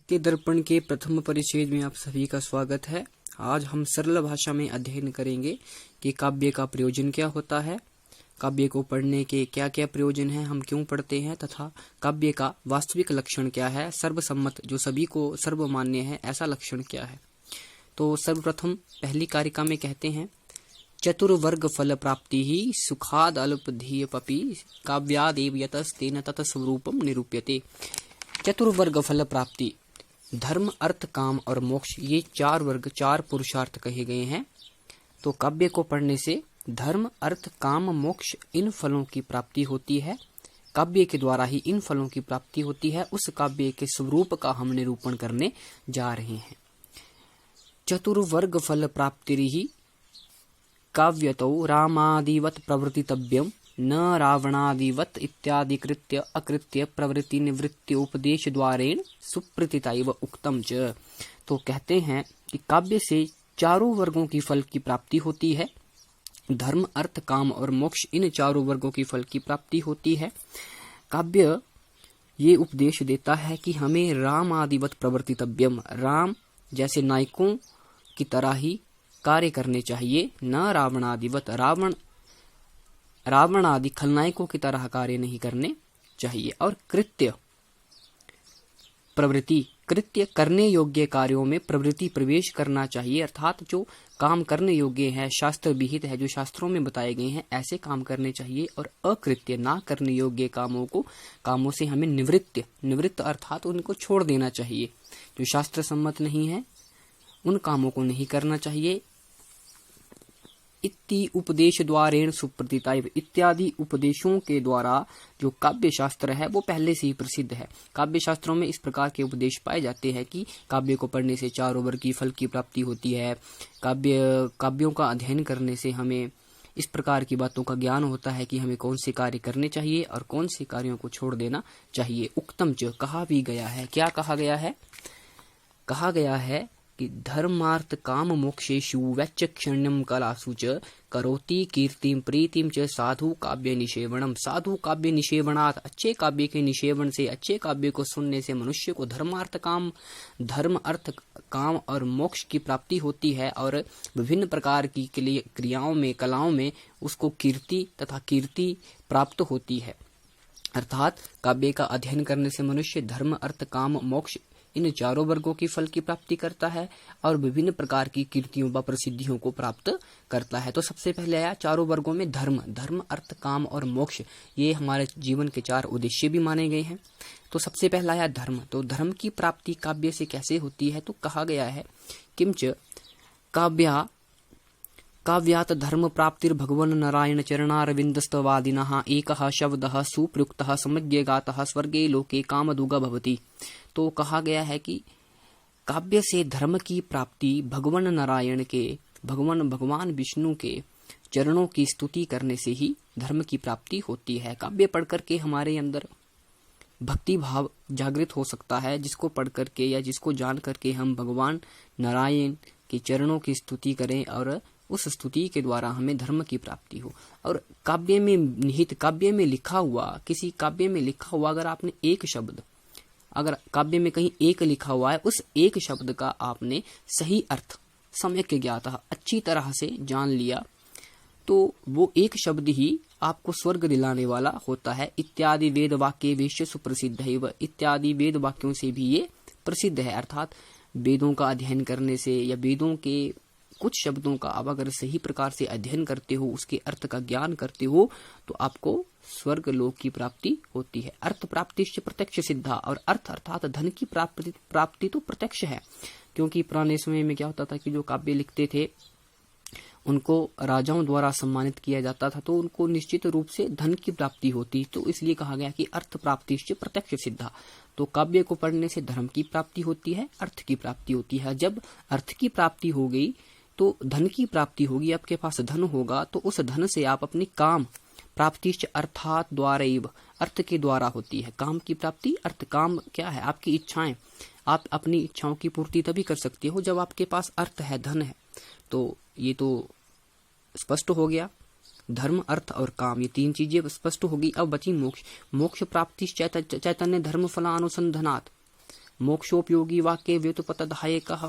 के दर्पण के प्रथम परिच्छेद में आप सभी का स्वागत है। आज हम सरल भाषा में अध्ययन करेंगे कि काव्य का प्रयोजन क्या होता है, काव्य को पढ़ने के क्या क्या प्रयोजन हैं, हम क्यों पढ़ते हैं तथा काव्य का वास्तविक लक्षण क्या है, सर्वसम्मत जो सभी को सर्वमान्य है ऐसा लक्षण क्या है। तो सर्वप्रथम पहली कारिका में कहते हैं चतुर्वर्ग फल प्राप्ति ही सुखाद अल्पधीयपि काव्यादेव यतस्तेन तत्स्वरूपम निरूप्यते। चतुर्वर्ग फल प्राप्ति, धर्म अर्थ काम और मोक्ष, ये चार वर्ग चार पुरुषार्थ कहे गए हैं। तो काव्य को पढ़ने से धर्म अर्थ काम मोक्ष इन फलों की प्राप्ति होती है। काव्य के द्वारा ही इन फलों की प्राप्ति होती है। उस काव्य के स्वरूप का हम निरूपण करने जा रहे हैं। चतुर्वर्ग फल प्राप्ति ही काव्यतो रामादिवत प्रवर्तितव्यम न रावणादिवत इत्यादि कृत्य अकृत्य प्रवृत्ति निवृत्ति उपदेश द्वारेण सुप्रतिताइव उक्तम च। तो कहते हैं कि काव्य से चारों वर्गों की फल की प्राप्ति होती है। धर्म अर्थ काम और मोक्ष इन चारों वर्गों की फल की प्राप्ति होती है। काव्य ये उपदेश देता है कि हमें राम आदिवत प्रवर्तितव्यम, राम जैसे नायकों की तरह ही कार्य करने चाहिए। न रावणादिवत, रावण आदि खलनायकों की तरह कार्य नहीं करने चाहिए। और कृत्य प्रवृत्ति, कृत्य करने योग्य कार्यों में प्रवृत्ति प्रवेश करना चाहिए, अर्थात जो काम करने योग्य है, शास्त्र विहित है, जो शास्त्रों में बताए गए हैं ऐसे काम करने चाहिए। और अकृत्य ना करने योग्य कामों से हमें निवृत्त अर्थात उनको छोड़ देना चाहिए। जो शास्त्र सम्मत नहीं है उन कामों को नहीं करना चाहिए। इति उपदेश द्वारेण सुप्रतिताइव, इत्यादि उपदेशों के द्वारा जो काव्य शास्त्र है वो पहले से ही प्रसिद्ध है। काव्य शास्त्रों में इस प्रकार के उपदेश पाए जाते हैं कि काव्य को पढ़ने से चारों वर्ग की फल की प्राप्ति होती है। काव्यों का अध्ययन करने से हमें इस प्रकार की बातों का ज्ञान होता है कि हमें कौन से कार्य करने चाहिए और कौन से कार्यों को छोड़ देना चाहिए। उक्तम च, कहा भी गया है। क्या कहा गया है? कहा गया है कि धर्मार्थ काम मोक्षेषु वैचक्षण्यम कलासु च करोति कीर्तिम प्रीतिम च साधु काव्य निषेवणम। साधु काव्य निषेवणात्, अच्छे काव्य के निषेवण से, अच्छे काव्य को सुनने से मनुष्य को धर्म अर्थ काम और मोक्ष की प्राप्ति होती है। और विभिन्न प्रकार की क्रियाओं में, कलाओं में उसको कीर्ति तथा कीर्ति प्राप्त होती है। अर्थात काव्य का अध्ययन करने से मनुष्य धर्म अर्थ काम मोक्ष इन चारों वर्गों की फल की प्राप्ति करता है और विभिन्न प्रकार की कीर्तियों व प्रसिद्धियों को प्राप्त करता है। तो सबसे पहले आया चारों वर्गों में धर्म अर्थ काम और मोक्ष, ये हमारे जीवन के चार उद्देश्य भी माने गए हैं। तो सबसे पहला आया धर्म। तो धर्म की प्राप्ति काव्य से कैसे होती है? तो कहा गया है किंच काव्यात धर्म प्राप्तिर भगवन नारायण चरणारविंदस्तवादिनः एकः शब्दः सुप्रयुक्तः समज्ञगातः स्वर्गे लोके कामदुगा भवति। तो कहा गया है कि काव्य से धर्म की प्राप्ति भगवान नारायण के, भगवान विष्णु के चरणों की स्तुति करने से ही धर्म की प्राप्ति होती है। काव्य पढ़ करके हमारे अंदर भक्ति भाव जागृत हो सकता है, जिसको पढ़ करके या जिसको जान करके हम भगवान नारायण के चरणों की स्तुति करें और उस स्तुति के द्वारा हमें धर्म की प्राप्ति हो। और काव्य में निहित, काव्य में लिखा हुआ, किसी काव्य में लिखा हुआ अगर आपने एक शब्द, अगर काव्य में कहीं एक लिखा हुआ है, उस एक शब्द का आपने सही अर्थ सम्यक ज्ञातः अच्छी तरह से जान लिया, तो वो एक शब्द ही आपको स्वर्ग दिलाने वाला होता है। इत्यादि वेद वाक्य वेश्य सुप्रसिद्ध है, इत्यादि वेद वाक्यों से भी ये प्रसिद्ध है। अर्थात वेदों का अध्ययन करने से या वेदों के कुछ शब्दों का आप अगर सही प्रकार से अध्ययन करते हो, उसके अर्थ का ज्ञान करते हो, तो आपको स्वर्ग लोक की प्राप्ति होती है। अर्थ प्राप्ति प्रत्यक्ष सिद्धा, और अर्थ अर्थात धन की प्राप्ति तो प्रत्यक्ष है। क्योंकि पुराने समय में क्या होता था कि जो काव्य लिखते थे उनको राजाओं द्वारा सम्मानित किया जाता था, तो उनको निश्चित रूप से धन की प्राप्ति होती। तो इसलिए कहा गया कि अर्थ प्राप्ति प्रत्यक्ष सिद्धा। तो काव्य को पढ़ने से धर्म की प्राप्ति होती है, अर्थ की प्राप्ति होती है। जब अर्थ की प्राप्ति हो गई तो धन की प्राप्ति होगी। आपके पास धन होगा तो उस धन से आप अपनी काम प्राप्ति अर्थात द्वारैव, अर्थ के द्वारा होती है काम की प्राप्ति। अर्थ काम क्या है? आपकी इच्छाएं। आप अपनी इच्छाओं की पूर्ति तभी कर सकते हो जब आपके पास अर्थ है, धन है। तो ये तो स्पष्ट हो गया, धर्म अर्थ और काम, ये तीन चीजें स्पष्ट होगी। अब बची मोक्ष। मोक्ष प्राप्ति चैतन्य धर्म फलानुसंधानात्, मोक्षोपयोगी वाक्य व्युत्पत्तिदायकः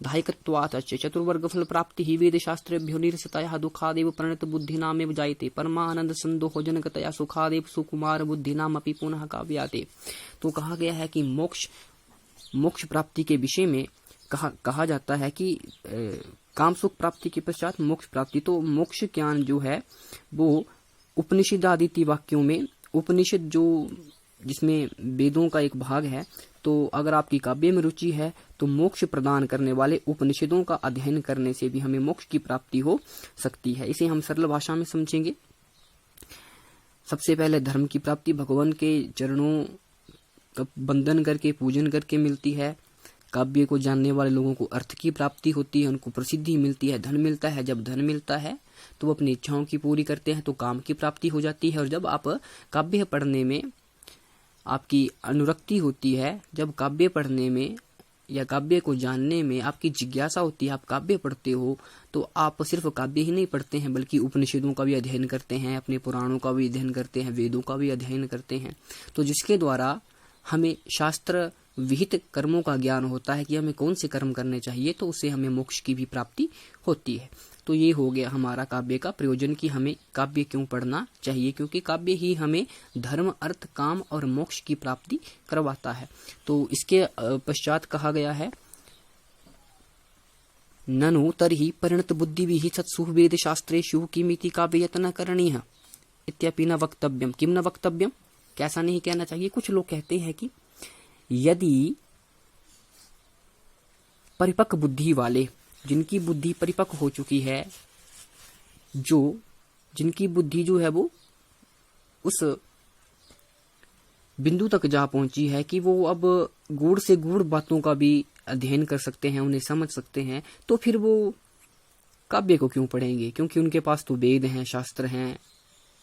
दायकत्वात् चतुर्वर्ग फल प्राप्ति ही वेद शास्त्रेभ्यो निरसतया दुखादेव प्रणत बुद्धिनामेव जायते परमानंद संदोह जनकतया सुखादेव सुकुमार बुद्धिनाम अपि पुनः काव्याते। तो कहा गया है कि मोक्ष प्राप्ति के विषय में कहा जाता है कि काम सुख प्राप्ति के पश्चात मोक्ष प्राप्ति। तो मोक्ष ज्ञान जो है वो उपनिषद आदि वाक्यों में, उपनिषद जो जिसमें वेदों का एक भाग है, तो अगर आपकी काव्य में रुचि है तो मोक्ष प्रदान करने वाले उपनिषदों का अध्ययन करने से भी हमें मोक्ष की प्राप्ति हो सकती है। इसे हम सरल भाषा में समझेंगे। सबसे पहले धर्म की प्राप्ति भगवान के चरणों का वंदन करके, पूजन करके मिलती है। काव्य को जानने वाले लोगों को अर्थ की प्राप्ति होती है, उनको प्रसिद्धि मिलती है, धन मिलता है। जब धन मिलता है तो वो अपनी इच्छाओं की पूरी करते हैं, तो काम की प्राप्ति हो जाती है। और जब आप काव्य पढ़ने में आपकी अनुरक्ति होती है, जब काव्य पढ़ने में या काव्य को जानने में आपकी जिज्ञासा होती है, आप काव्य पढ़ते हो, तो आप सिर्फ काव्य ही नहीं पढ़ते हैं बल्कि उपनिषदों का भी अध्ययन करते हैं, अपने पुराणों का भी अध्ययन करते हैं, वेदों का भी अध्ययन करते हैं। तो जिसके द्वारा हमें शास्त्र विहित कर्मों का ज्ञान होता है कि हमें कौन से कर्म करने चाहिए, तो उससे हमें मोक्ष की भी प्राप्ति होती है। तो ये हो गया हमारा काव्य का प्रयोजन कि हमें काव्य क्यों पढ़ना चाहिए, क्योंकि काव्य ही हमें धर्म, अर्थ, काम और मोक्ष की प्राप्ति करवाता है। तो इसके पश्चात कहा गया है ननु तर्हि परिणत बुद्धिभिः सत्सु वेद शास्त्रेषु किमिति काव्य यत्न करणीयः इत्यपि न वक्तव्यम। किम न वक्तव्यम, कैसा नहीं कहना चाहिए। कुछ लोग कहते हैं कि यदि परिपक्व बुद्धि वाले, जिनकी बुद्धि परिपक्व हो चुकी है, जिनकी बुद्धि जो है वो उस बिंदु तक जा पहुंची है कि वो अब गूढ़ से गूढ़ बातों का भी अध्ययन कर सकते हैं, उन्हें समझ सकते हैं, तो फिर वो काव्य को क्यों पढ़ेंगे, क्योंकि उनके पास तो वेद हैं, शास्त्र हैं,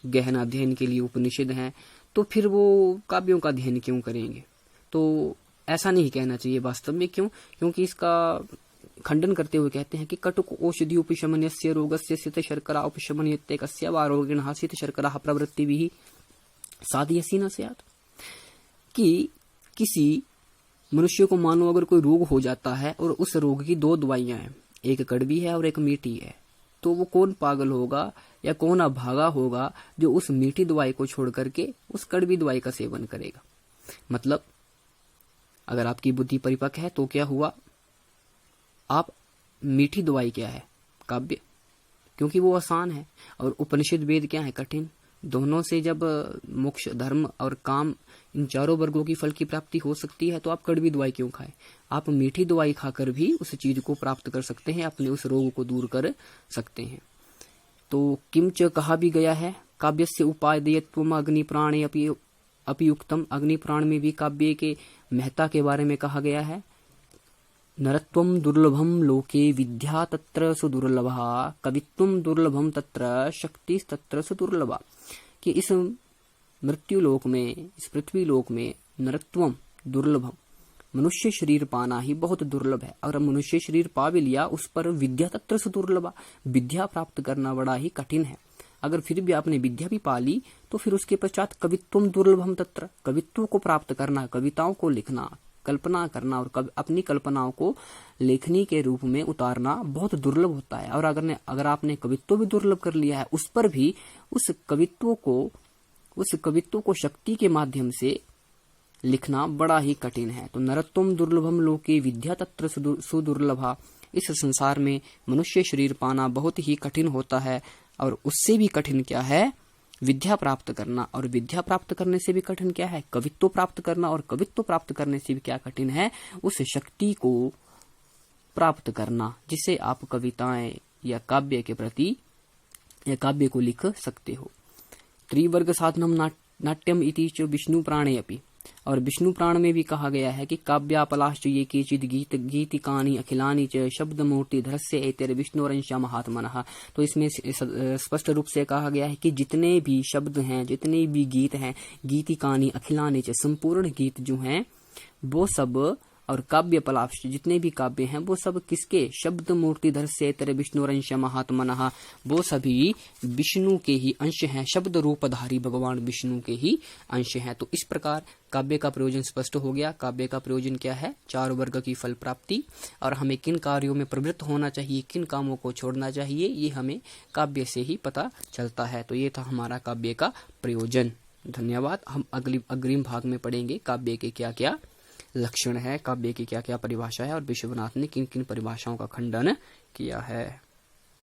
गहन अध्ययन के लिए उपनिषद हैं, तो फिर वो काव्यों का अध्ययन क्यों करेंगे। तो ऐसा नहीं कहना चाहिए वास्तव में। क्यों? क्योंकि इसका खंडन करते हुए कहते हैं कि कटुक औषधि उपशमनस्य रोगस्य सित शर्करा उपशमनयते कस्य वा रोगिणः सित शर्करा प्रवृत्तिभिः साधयसि न स्यात्। कि किसी मनुष्य को मानो अगर कोई रोग हो जाता है और उस रोग की दो दवाइयां हैं, एक कड़वी है और एक मीठी है, तो वो कौन पागल होगा या कौन अभागा होगा जो उस मीठी दवाई को छोड़ करके उस कड़वी दवाई का सेवन करेगा। मतलब अगर आपकी बुद्धि परिपक्व है तो क्या हुआ, आप मीठी दवाई क्या है, काव्य, क्योंकि वो आसान है, और उपनिषद वेद क्या है, कठिन। दोनों से जब मोक्ष, धर्म और काम, इन चारों वर्गों की फल की प्राप्ति हो सकती है, तो आप कड़वी दवाई क्यों खाएं। आप मीठी दवाई खाकर भी उस चीज को प्राप्त कर सकते हैं, अपने उस रोग को दूर कर सकते हैं। तो किंच कहा भी गया है काव्यस्य उपादेयत्वम अग्नि प्राणे अपि युक्तम। अग्नि प्राण में भी काव्य के महत्ता के बारे में कहा गया है। नरत्वम दुर्लभम लोके विद्या तत्र सुदुर्लभा कवित्वम दुर्लभम तत्र शक्ति तत्र सुदुर्लभा। कि इस मृत्यु लोक में, इस पृथ्वी लोक में नरत्वम दुर्लभम, मनुष्य शरीर पाना ही बहुत दुर्लभ है, और मनुष्य शरीर पा भी लिया, उस पर विद्या तत्र सुदुर्लभा, विद्या प्राप्त करना बड़ा ही कठिन है। अगर फिर भी आपने विद्या भी पा ली तो फिर उसके पश्चात कवित्वम दुर्लभम तत्र, कवित्व को प्राप्त करना, कविताओं को लिखना, कल्पना करना और अपनी कल्पनाओं को लेखनी के रूप में उतारना बहुत दुर्लभ होता है। और अगर आपने कवित्व भी दुर्लभ कर लिया है, उस पर भी उस कवित्व को शक्ति के माध्यम से लिखना बड़ा ही कठिन है। तो नरत्वम दुर्लभम लोके विद्या तत्र सुदुर्लभा। इस संसार में मनुष्य शरीर पाना बहुत ही कठिन होता है, और उससे भी कठिन क्या है, विद्या प्राप्त करना, और विद्या प्राप्त करने से भी कठिन क्या है, कवित्व प्राप्त करना, और कवित्व प्राप्त करने से भी क्या कठिन है, उस शक्ति को प्राप्त करना जिससे आप कविताएं या काव्य के प्रति या काव्य को लिख सकते हो। त्रिवर्ग साधनम नाट्यम इति च विष्णु प्राणे अपि। और विष्णु प्राण में भी कहा गया है कि काव्यापलाश्च ये केचिद गीतिकानि अखिलानि च शब्द मूर्ति धरस्य एतेर विष्णुरंश महात्मनः। तो इसमें स्पष्ट रूप से कहा गया है कि जितने भी शब्द हैं, जितने भी गीत हैं, गीतिकानि अखिलानि च, संपूर्ण गीत जो हैं वो सब और काव्य पलाश जितने भी काव्य हैं वो सब किसके, शब्द मूर्तिधर सेतर विष्णुरंश महात्मनः, वो सभी विष्णु के ही अंश हैं, शब्द रूपधारी भगवान विष्णु के ही अंश हैं। तो इस प्रकार काव्य का प्रयोजन स्पष्ट हो गया। काव्य का प्रयोजन क्या है, 4 वर्ग की फल प्राप्ति, और हमें किन कार्यों में प्रवृत्त होना चाहिए, किन कामों को छोड़ना चाहिए, ये हमें काव्य से ही पता चलता है। तो ये था हमारा काव्य का प्रयोजन। धन्यवाद। हम अग्रिम भाग में पढ़ेंगे काव्य के क्या क्या लक्षण है, काव्य की क्या क्या परिभाषा है, और विश्वनाथ ने किन किन परिभाषाओं का खंडन किया है।